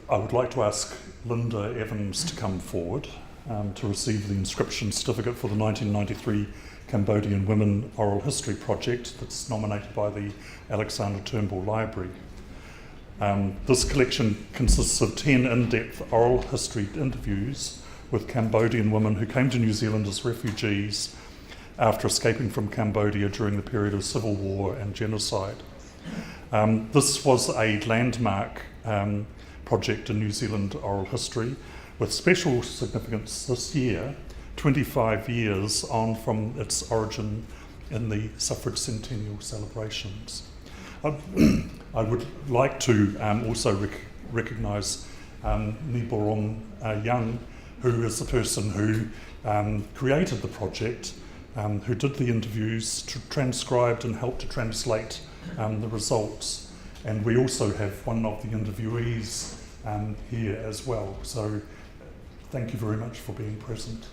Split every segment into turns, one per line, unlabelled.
I would like to ask Linda Evans to come forward to receive the inscription certificate for the 1993 Cambodian Women Oral History Project that's nominated by the Alexander Turnbull Library. This collection consists of 10 in-depth oral history interviews with Cambodian women who came to New Zealand as refugees after escaping from Cambodia during the period of civil war and genocide. This was a landmark project in New Zealand oral history with special significance this year, 25 years on from its origin in the suffrage centennial celebrations. I would like to also recognise Niborong Young, who is the person who created the project, who did the interviews, transcribed and helped to translate the results. And we also have one of the interviewees here as well. So thank you very much for being present.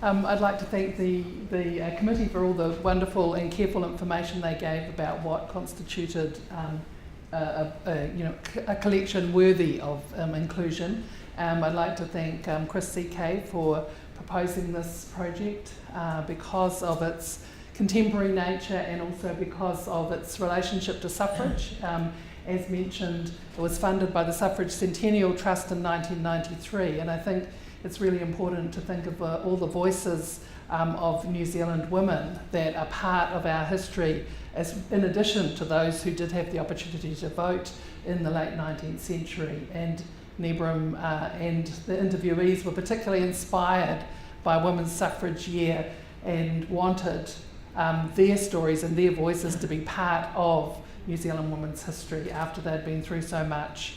I'd like to thank the committee for all the wonderful and careful information they gave about what constituted a collection worthy of inclusion. I'd like to thank Chris CK for proposing this project because of its contemporary nature and also because of its relationship to suffrage. As mentioned, it was funded by the Suffrage Centennial Trust in 1993, and I think it's really important to think of all the voices of New Zealand women that are part of our history, as in addition to those who did have the opportunity to vote in the late 19th century. And Nebram and the interviewees were particularly inspired by Women's Suffrage Year and wanted their stories and their voices to be part of New Zealand women's history after they'd been through so much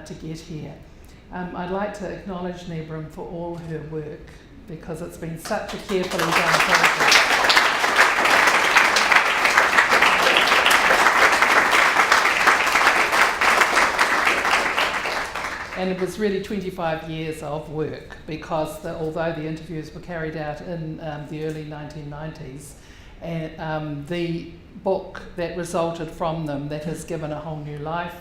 to get here. I'd like to acknowledge Nebram for all her work because it's been such a carefully done project. And it was really 25 years of work because although the interviews were carried out in the early 1990s, and the book that resulted from them that has given a whole new life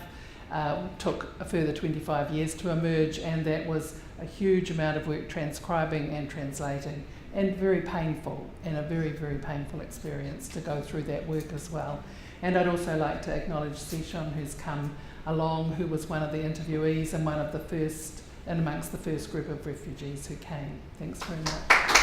took a further 25 years to emerge, and that was a huge amount of work transcribing and translating, and very painful, and a very, very painful experience to go through that work as well. And I'd also like to acknowledge Seshon, who's come along, who was one of the interviewees and one of the first, and amongst the first group of refugees who came. Thanks very much.